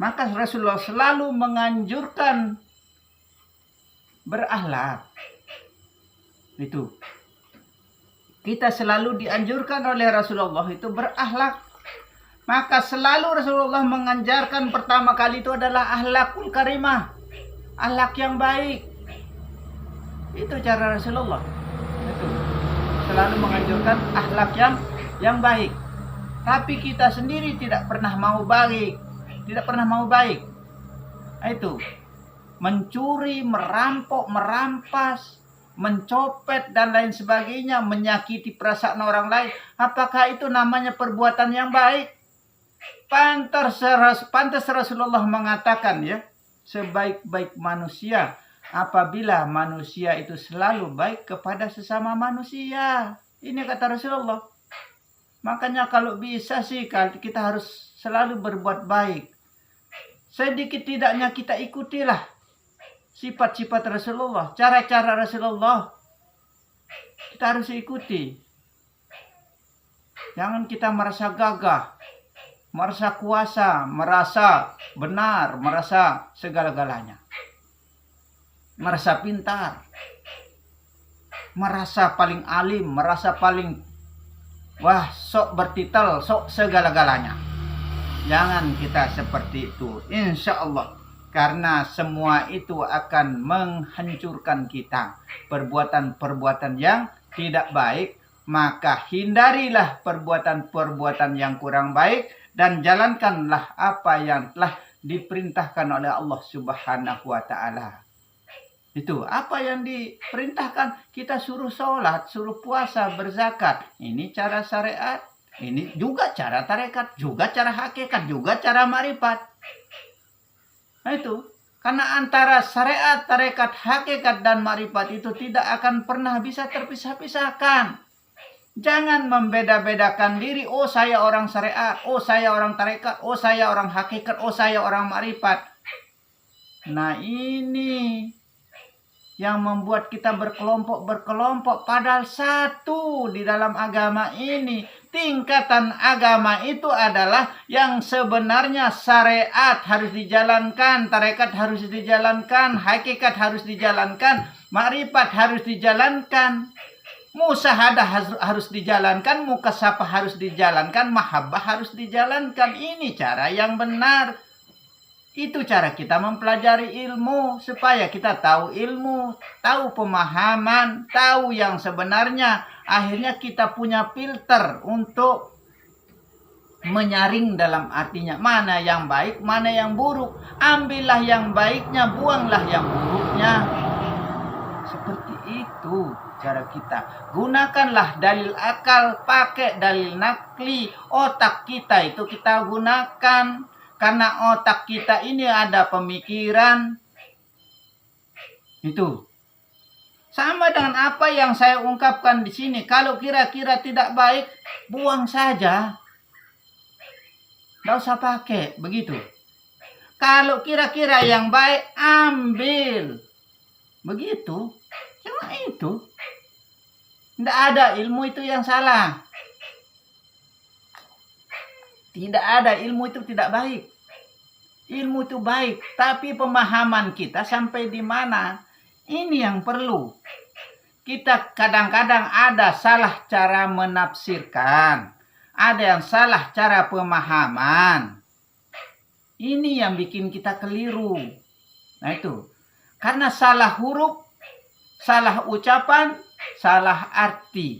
Maka Rasulullah selalu menganjurkan berakhlak. Itu. Kita selalu dianjurkan oleh Rasulullah itu berakhlak. Maka selalu Rasulullah mengajarkan pertama kali itu adalah akhlakul karimah. Akhlak yang baik. Itu cara Rasulullah. Itu. Selalu menganjurkan akhlak yang baik. Tapi kita sendiri tidak pernah mau baik. Tidak pernah mau baik. Itu. Mencuri, merampok, merampas, mencopet dan lain sebagainya, menyakiti perasaan orang lain. Apakah itu namanya perbuatan yang baik? Pantas Rasulullah mengatakan ya, sebaik-baik manusia apabila manusia itu selalu baik kepada sesama manusia. Ini kata Rasulullah. Makanya kalau bisa sih kita harus selalu berbuat baik. Sedikit tidaknya kita ikutilah sifat-sifat Rasulullah, cara-cara Rasulullah. Kita harus ikuti. Jangan kita merasa gagah, merasa kuasa, merasa benar, merasa segala-galanya. Merasa pintar, merasa paling alim, merasa paling sok bertitel, sok segala-galanya. Jangan kita seperti itu, insya Allah. Karena semua itu akan menghancurkan kita. Perbuatan-perbuatan yang tidak baik, maka hindarilah perbuatan-perbuatan yang kurang baik dan jalankanlah apa yang telah diperintahkan oleh Allah Subhanahu wa taala. Itu apa yang diperintahkan, kita suruh sholat, suruh puasa, berzakat. Ini cara syariat, ini juga cara tarekat, juga cara hakikat, juga cara marifat. Nah itu, karena antara syariat, tarekat, hakikat, dan marifat itu tidak akan pernah bisa terpisah-pisahkan. Jangan membeda-bedakan diri, oh saya orang syariat, oh saya orang tarekat, oh saya orang hakikat, oh saya orang marifat. Nah ini yang membuat kita berkelompok-berkelompok, padahal satu di dalam agama ini. Tingkatan agama itu adalah yang sebenarnya syariat harus dijalankan, tarekat harus dijalankan, hakikat harus dijalankan, makrifat harus dijalankan, musyahadah harus dijalankan, mukasafah harus dijalankan, mahabbah harus dijalankan. Ini cara yang benar. Itu cara kita mempelajari ilmu, supaya kita tahu ilmu, tahu pemahaman, tahu yang sebenarnya. Akhirnya kita punya filter untuk menyaring, dalam artinya mana yang baik, mana yang buruk. Ambillah yang baiknya, buanglah yang buruknya. Seperti itu cara kita. Gunakanlah dalil akal, pakai dalil nakli. Otak kita itu kita gunakan. Karena otak kita ini ada pemikiran. Itu. Sama dengan apa yang saya ungkapkan di sini. Kalau kira-kira tidak baik, buang saja. Tidak usah pakai, begitu. Kalau kira-kira yang baik, ambil. Begitu. Cuma itu. Tidak ada ilmu itu yang salah. Tidak ada, ilmu itu tidak baik. Ilmu itu baik, tapi pemahaman kita sampai di mana? Ini yang perlu. Kita kadang-kadang ada salah cara menafsirkan. Ada yang salah cara pemahaman. Ini yang bikin kita keliru. Nah itu. Karena salah huruf, salah ucapan, salah arti.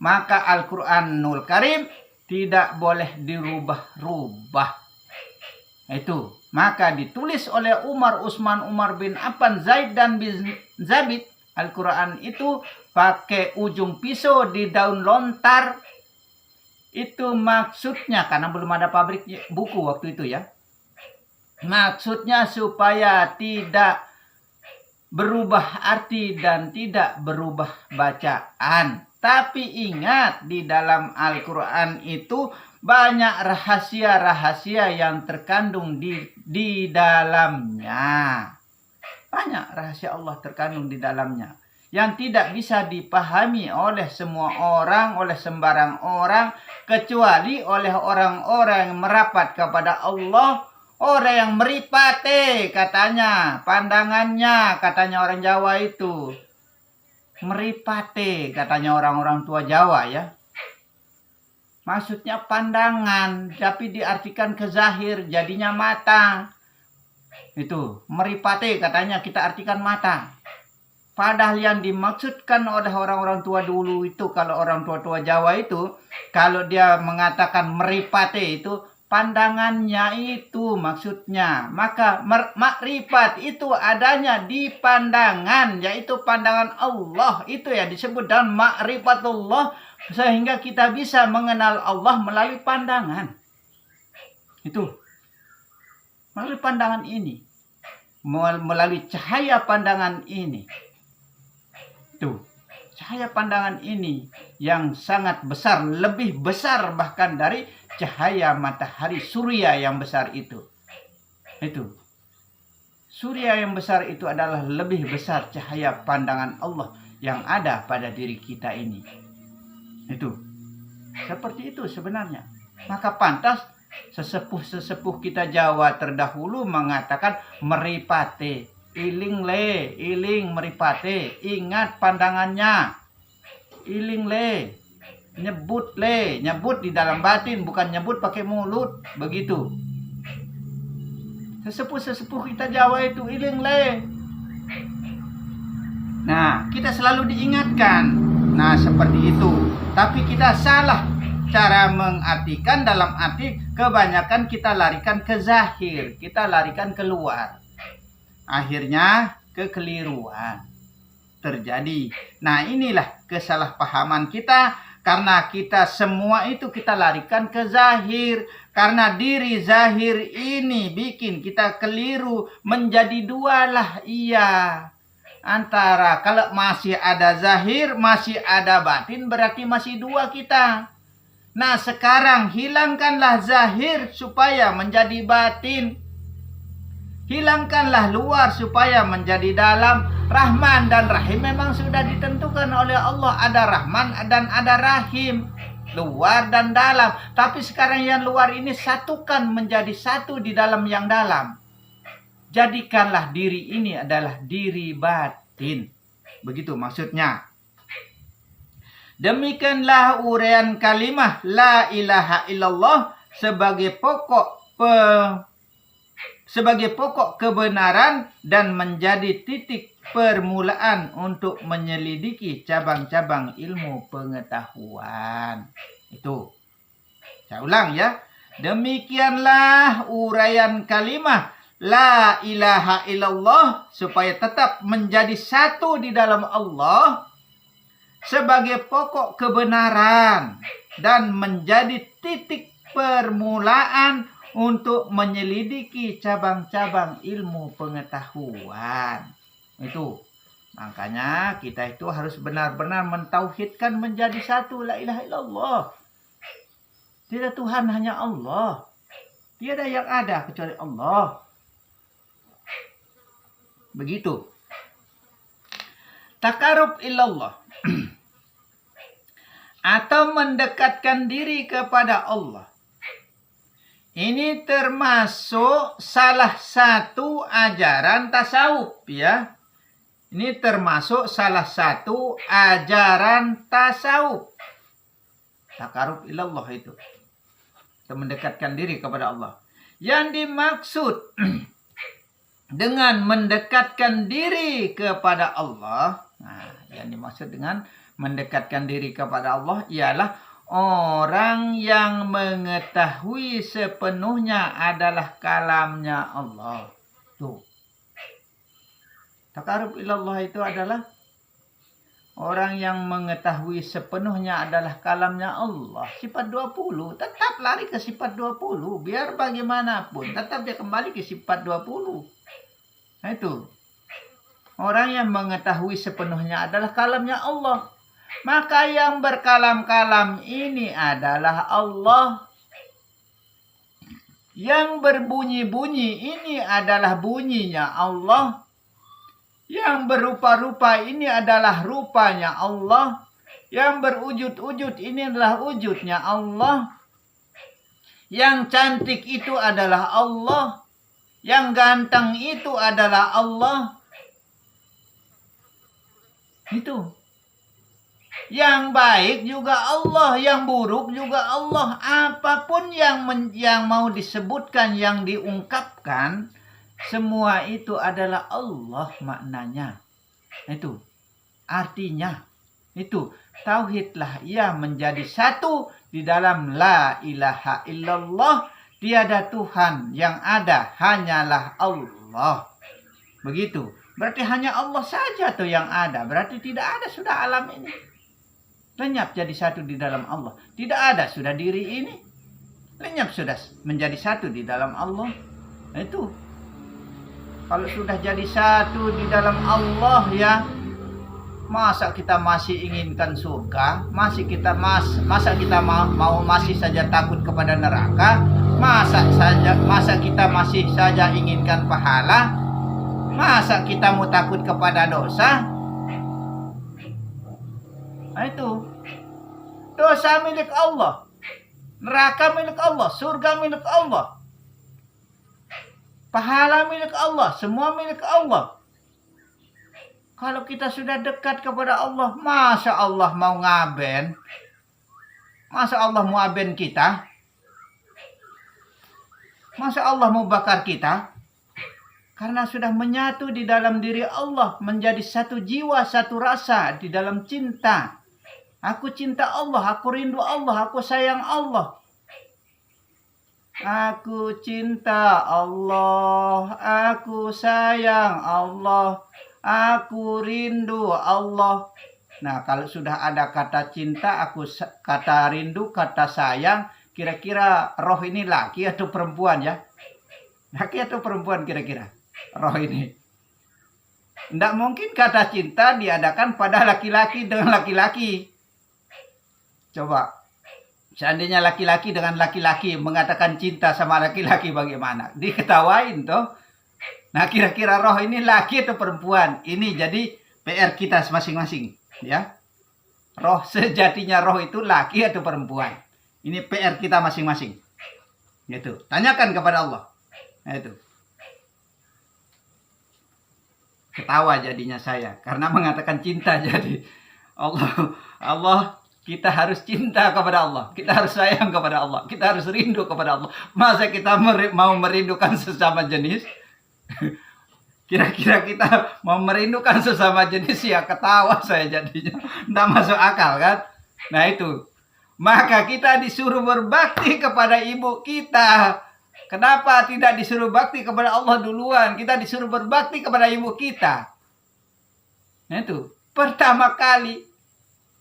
Maka Al-Quranul Karim tidak boleh dirubah-rubah. Itu. Maka ditulis oleh Umar, Utsman, Umar bin Affan, Zaid dan bin Zabit. Al-Quran itu pakai ujung pisau di daun lontar. Itu maksudnya, karena belum ada pabrik buku waktu itu ya. Maksudnya supaya tidak berubah arti dan tidak berubah bacaan. Tapi ingat, di dalam Al-Quran itu banyak rahasia-rahasia yang terkandung di dalamnya. Banyak rahasia Allah terkandung di dalamnya. Yang tidak bisa dipahami oleh semua orang, oleh sembarang orang. Kecuali oleh orang-orang yang merapat kepada Allah. Orang yang meripate katanya, pandangannya katanya orang Jawa itu. Meripate katanya orang-orang tua Jawa ya. Maksudnya pandangan, tapi diartikan ke zahir, jadinya mata. Itu, meripate katanya kita artikan mata. Padahal yang dimaksudkan oleh orang-orang tua dulu itu, kalau orang tua-tua Jawa itu, kalau dia mengatakan meripate itu, pandangannya itu maksudnya. Maka makrifat itu adanya di pandangan, yaitu pandangan Allah. Itu ya disebut dengan makrifatullah, sehingga kita bisa mengenal Allah melalui pandangan. Itu melalui pandangan ini, melalui cahaya pandangan ini. Tuh, cahaya pandangan ini yang sangat besar, lebih besar bahkan dari cahaya matahari surya yang besar itu. Itu. Surya yang besar itu adalah lebih besar cahaya pandangan Allah yang ada pada diri kita ini. Itu. Seperti itu sebenarnya. Maka pantas sesepuh-sesepuh kita Jawa terdahulu mengatakan meripate. Iling le, iling meripate, ingat pandangannya. Iling le, nyebut le, nyebut di dalam batin, bukan nyebut pakai mulut, begitu. Sesepuh-sesepuh kita Jawa itu iling le. Nah, kita selalu diingatkan. Nah, seperti itu. Tapi kita salah cara mengartikan, dalam arti kebanyakan kita larikan ke zahir, kita larikan keluar. Akhirnya kekeliruan terjadi. Nah, inilah kesalahpahaman kita, karena kita semua itu kita larikan ke zahir. Karena diri zahir ini bikin kita keliru, menjadi dua lah. Iya, antara kalau masih ada zahir, masih ada batin, berarti masih dua kita. Nah, sekarang hilangkanlah zahir supaya menjadi batin. Hilangkanlah luar supaya menjadi dalam. Rahman dan Rahim memang sudah ditentukan oleh Allah. Ada Rahman dan ada Rahim, luar dan dalam. Tapi sekarang yang luar ini satukan menjadi satu di dalam yang dalam. Jadikanlah diri ini adalah diri batin. Begitu maksudnya. Demikianlah uraian kalimah la ilaha illallah sebagai pokok kebenaran dan menjadi titik permulaan untuk menyelidiki cabang-cabang ilmu pengetahuan. Itu. Saya ulang ya. Demikianlah uraian kalimah la ilaha illallah supaya tetap menjadi satu di dalam Allah sebagai pokok kebenaran dan menjadi titik permulaan untuk menyelidiki cabang-cabang ilmu pengetahuan. Itu. Makanya kita itu harus benar-benar mentauhidkan menjadi satu, la ilaha illallah. Tidak Tuhan, hanya Allah. Tiada yang ada kecuali Allah. Begitu. Takarub illallah. Atau mendekatkan diri kepada Allah. Ini termasuk salah satu ajaran tasawuf ya. Ini termasuk salah satu ajaran tasawuf. Takarub ilallah itu. Kita mendekatkan diri kepada Allah. Yang dimaksud dengan mendekatkan diri kepada Allah. Nah, yang dimaksud dengan mendekatkan diri kepada Allah ialah orang yang mengetahui sepenuhnya adalah kalamnya Allah. Tuh. Takarub ilallah itu adalah orang yang mengetahui sepenuhnya adalah kalamnya Allah. Sifat 20. Tetap lari ke sifat 20. Biar bagaimanapun. Tetap dia kembali ke sifat 20. Nah itu. Orang yang mengetahui sepenuhnya adalah kalamnya Allah. Maka yang berkalam-kalam ini adalah Allah. Yang berbunyi-bunyi ini adalah bunyinya Allah. Yang berupa-rupa ini adalah rupanya Allah. Yang berwujud-wujud ini adalah wujudnya Allah. Yang cantik itu adalah Allah. Yang ganteng itu adalah Allah. Itu. Yang baik juga Allah, yang buruk juga Allah. Apapun yang mau disebutkan, yang diungkapkan, semua itu adalah Allah maknanya. Itu artinya. Itu tauhidlah ia menjadi satu di dalam la ilaha illallah. Tiada Tuhan, yang ada hanyalah Allah. Begitu. Berarti hanya Allah saja tuh yang ada. Berarti tidak ada sudah alam ini. Lenyap jadi satu di dalam Allah. Tidak ada sudah diri ini. Lenyap sudah menjadi satu di dalam Allah. Itu. Kalau sudah jadi satu di dalam Allah ya, masa kita masih inginkan surga? Masa kita mau masih saja takut kepada neraka? Masa kita masih saja inginkan pahala? Masa kita mau takut kepada dosa? Nah itu. Dosa milik Allah. Neraka milik Allah. Surga milik Allah. Pahala milik Allah. Semua milik Allah. Kalau kita sudah dekat kepada Allah, masa Allah mau ngaben? Masa Allah mau aben kita? Masa Allah mau bakar kita? Karena sudah menyatu di dalam diri Allah. Menjadi satu jiwa, satu rasa di dalam cinta. Aku cinta Allah, aku rindu Allah, aku sayang Allah. Aku cinta Allah, aku sayang Allah, aku rindu Allah. Nah, kalau sudah ada kata cinta, kata rindu, kata sayang, kira-kira roh ini laki atau perempuan ya? Laki atau perempuan kira-kira roh ini? Tidak mungkin kata cinta diadakan pada laki-laki dengan laki-laki. Coba, seandainya laki-laki dengan laki-laki mengatakan cinta sama laki-laki bagaimana? Diketawain toh. Nah, kira-kira roh ini laki atau perempuan? Ini jadi PR kita masing-masing, ya. Roh sejatinya roh itu laki atau perempuan? Ini PR kita masing-masing. Gitu. Tanyakan kepada Allah. Nah, itu. Ketawa jadinya saya karena mengatakan cinta jadi Allah kita harus cinta kepada Allah. Kita harus sayang kepada Allah. Kita harus rindu kepada Allah. Masa kita mau merindukan sesama jenis? Kira-kira kita mau merindukan sesama jenis ya ketawa saya jadinya. Tidak masuk akal kan? Nah itu. Maka kita disuruh berbakti kepada ibu kita. Kenapa tidak disuruh bakti kepada Allah duluan? Kita disuruh berbakti kepada ibu kita. Nah itu. Pertama kali.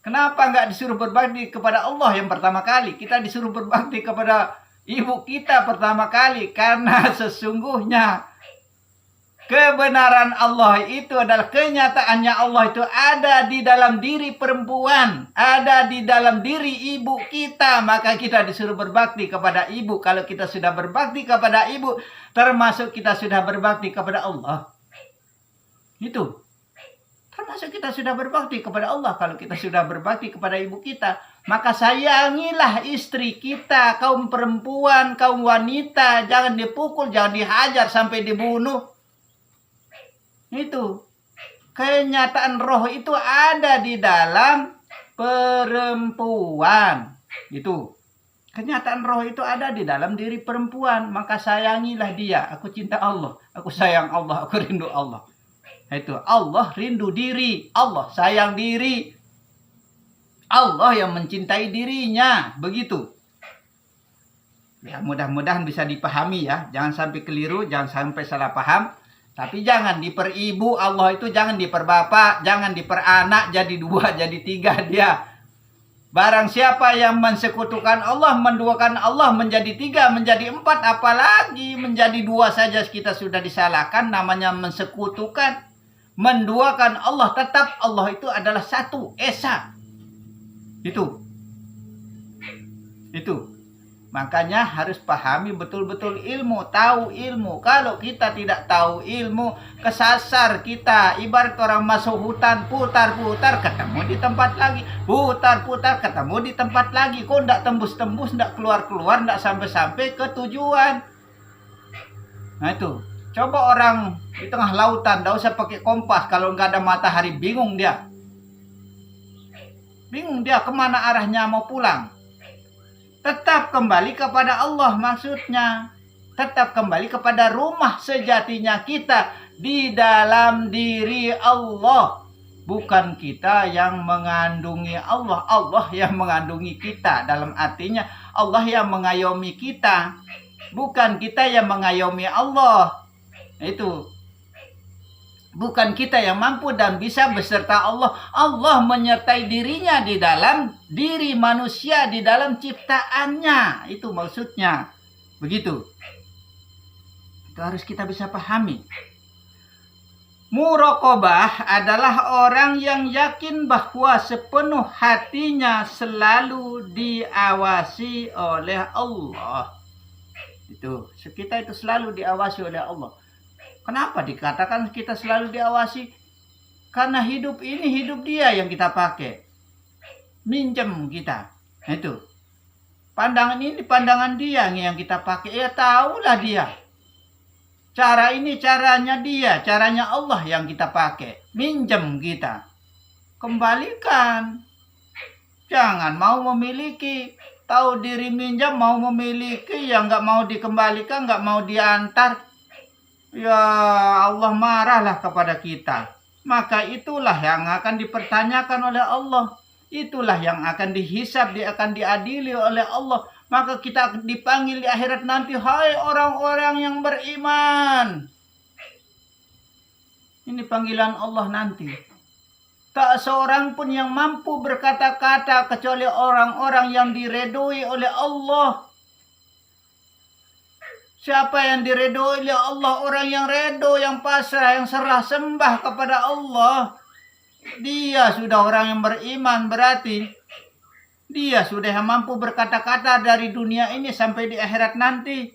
Kenapa nggak disuruh berbakti kepada Allah yang pertama kali? Kita disuruh berbakti kepada ibu kita pertama kali. Karena sesungguhnya kebenaran Allah itu adalah kenyataannya Allah itu ada di dalam diri perempuan. Ada di dalam diri ibu kita. Maka kita disuruh berbakti kepada ibu. Kalau kita sudah berbakti kepada ibu, termasuk kita sudah berbakti kepada Allah. Itu. Termasuk kita sudah berbakti kepada Allah. Kalau kita sudah berbakti kepada ibu kita, maka sayangilah istri kita, kaum perempuan, kaum wanita. Jangan dipukul, jangan dihajar sampai dibunuh. Itu. Kenyataan roh itu ada di dalam perempuan. Itu. Kenyataan roh itu ada di dalam diri perempuan. Maka sayangilah dia. Aku cinta Allah. Aku sayang Allah. Aku rindu Allah. Itu Allah rindu diri, Allah sayang diri, Allah yang mencintai dirinya, begitu. Ya mudah-mudahan bisa dipahami ya, jangan sampai keliru, jangan sampai salah paham. Tapi jangan diperibu Allah itu, jangan diperbapak, jangan diperanak jadi dua, jadi tiga dia. Barang siapa yang mensekutukan Allah, menduakan Allah menjadi tiga, menjadi empat, apalagi menjadi dua saja kita sudah disalahkan, namanya mensekutukan. Menduakan Allah, tetap Allah itu adalah satu, esa. Itu. Makanya harus pahami betul-betul ilmu, tahu ilmu. Kalau kita tidak tahu ilmu, kesasar kita. Ibarat orang masuk hutan, putar-putar, ketemu di tempat lagi. Putar-putar, ketemu di tempat lagi. Kok tidak tembus-tembus, tidak keluar-keluar, tidak sampai-sampai ke tujuan. Nah itu. Coba orang di tengah lautan, tidak usah pakai kompas, kalau nggak ada matahari bingung dia. Bingung dia kemana arahnya mau pulang. Tetap kembali kepada Allah maksudnya. Tetap kembali kepada rumah sejatinya kita di dalam diri Allah. Bukan kita yang mengandungi Allah. Allah yang mengandungi kita. Dalam artinya Allah yang mengayomi kita. Bukan kita yang mengayomi Allah. Itu. Bukan kita yang mampu dan bisa beserta Allah. Allah menyertai dirinya di dalam diri manusia, di dalam ciptaannya. Itu maksudnya. Begitu. Itu harus kita bisa pahami. Muraqabah adalah orang yang yakin bahwa sepenuh hatinya selalu diawasi oleh Allah. Itu. Kita itu selalu diawasi oleh Allah. Kenapa dikatakan kita selalu diawasi? Karena hidup ini hidup dia yang kita pakai. Minjem kita. Itu. Pandangan ini pandangan dia yang kita pakai. Ya tahulah dia. Cara ini caranya dia. Caranya Allah yang kita pakai. Minjem kita. Kembalikan. Jangan mau memiliki. Tahu diri minjam mau memiliki. Yang nggak mau dikembalikan, nggak mau diantar. Ya Allah marahlah kepada kita. Maka itulah yang akan dipertanyakan oleh Allah. Itulah yang akan dihisab, dia akan diadili oleh Allah. Maka kita dipanggil di akhirat nanti. Hai orang-orang yang beriman. Ini panggilan Allah nanti. Tak seorang pun yang mampu berkata-kata kecuali orang-orang yang diredoi oleh Allah. Siapa yang diredoi oleh Allah? Orang yang redo, yang pasrah, yang serah sembah kepada Allah. Dia sudah orang yang beriman, berarti dia sudah mampu berkata-kata dari dunia ini sampai di akhirat nanti.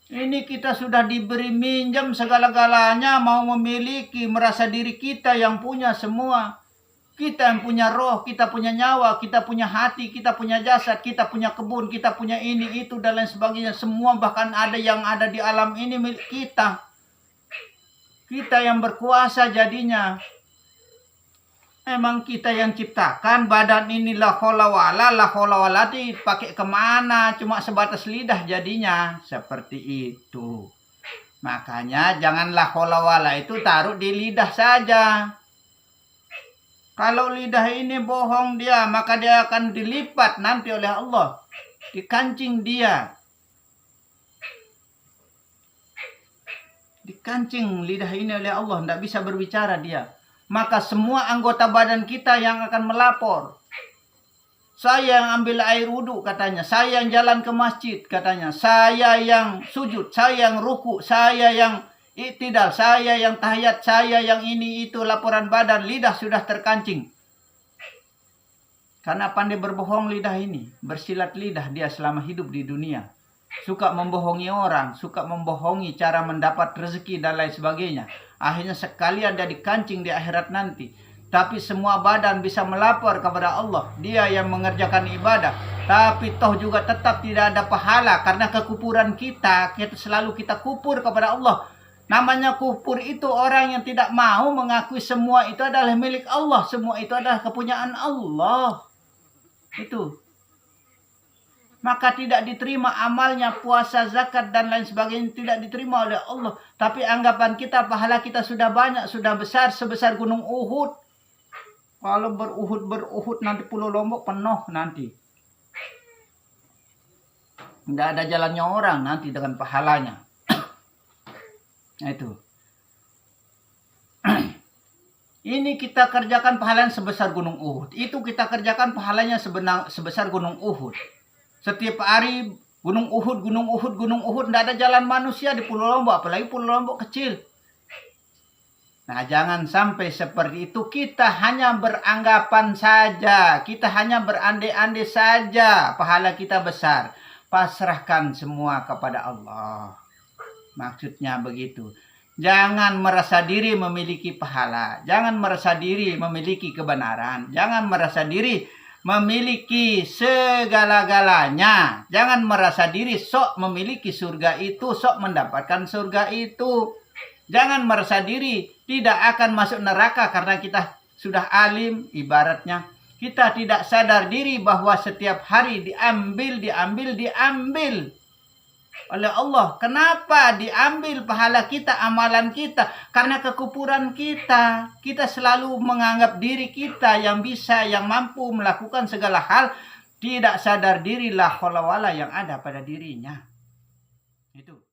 Ini kita sudah diberi minjam segala-galanya, mau memiliki, merasa diri kita yang punya semua. Kita yang punya roh, kita punya nyawa, kita punya hati, kita punya jasad, kita punya kebun, kita punya ini, itu, dan lain sebagainya. Semua bahkan ada yang ada di alam ini milik kita. Kita yang berkuasa jadinya. Memang kita yang ciptakan badan ini la haula wala dipakai kemana? Cuma sebatas lidah jadinya. Seperti itu. Makanya janganlah haula wala itu taruh di lidah saja. Kalau lidah ini bohong dia, maka dia akan dilipat nanti oleh Allah. Dikancing dia. Dikancing lidah ini oleh Allah. Tidak bisa berbicara dia. Maka semua anggota badan kita yang akan melapor. Saya yang ambil air wudhu katanya. Saya yang jalan ke masjid katanya. Saya yang sujud. Saya yang ruku. Saya yang iktidal, saya yang tahiyat, saya yang ini itu, laporan badan, lidah sudah terkancing. Karena pandai berbohong lidah ini, bersilat lidah dia selama hidup di dunia. Suka membohongi orang, suka membohongi cara mendapat rezeki dan lain sebagainya. Akhirnya sekalian dia dikancing di akhirat nanti. Tapi semua badan bisa melapor kepada Allah. Dia yang mengerjakan ibadah. Tapi toh juga tetap tidak ada pahala karena kekufuran kita selalu kita kufur kepada Allah. Namanya kufur itu orang yang tidak mau mengakui semua itu adalah milik Allah. Semua itu adalah kepunyaan Allah. Itu. Maka tidak diterima amalnya, puasa, zakat, dan lain sebagainya. Tidak diterima oleh Allah. Tapi anggapan kita, pahala kita sudah banyak, sudah besar, sebesar gunung Uhud. Kalau beruhud nanti Pulau Lombok penuh nanti. Tidak ada jalannya orang nanti dengan pahalanya. Nah itu. Ini kita kerjakan pahalanya sebesar gunung Uhud. Itu kita kerjakan pahalanya sebesar gunung Uhud. Setiap hari gunung Uhud. Tidak ada jalan manusia di Pulau Lombok. Apalagi Pulau Lombok kecil. Nah jangan sampai seperti itu. Kita hanya beranggapan saja. Kita hanya berandai-andai saja. Pahala kita besar. Pasrahkan semua kepada Allah. Maksudnya begitu. Jangan merasa diri memiliki pahala. Jangan merasa diri memiliki kebenaran. Jangan merasa diri memiliki segala-galanya. Jangan merasa diri sok memiliki surga itu, sok mendapatkan surga itu. Jangan merasa diri tidak akan masuk neraka karena kita sudah alim, ibaratnya. Kita tidak sadar diri bahwa setiap hari diambil oleh Allah. Kenapa diambil pahala kita, amalan kita? Karena kekufuran kita. Kita selalu menganggap diri kita yang bisa, yang mampu melakukan segala hal. Tidak sadar diri la haula wala yang ada pada dirinya. Itu.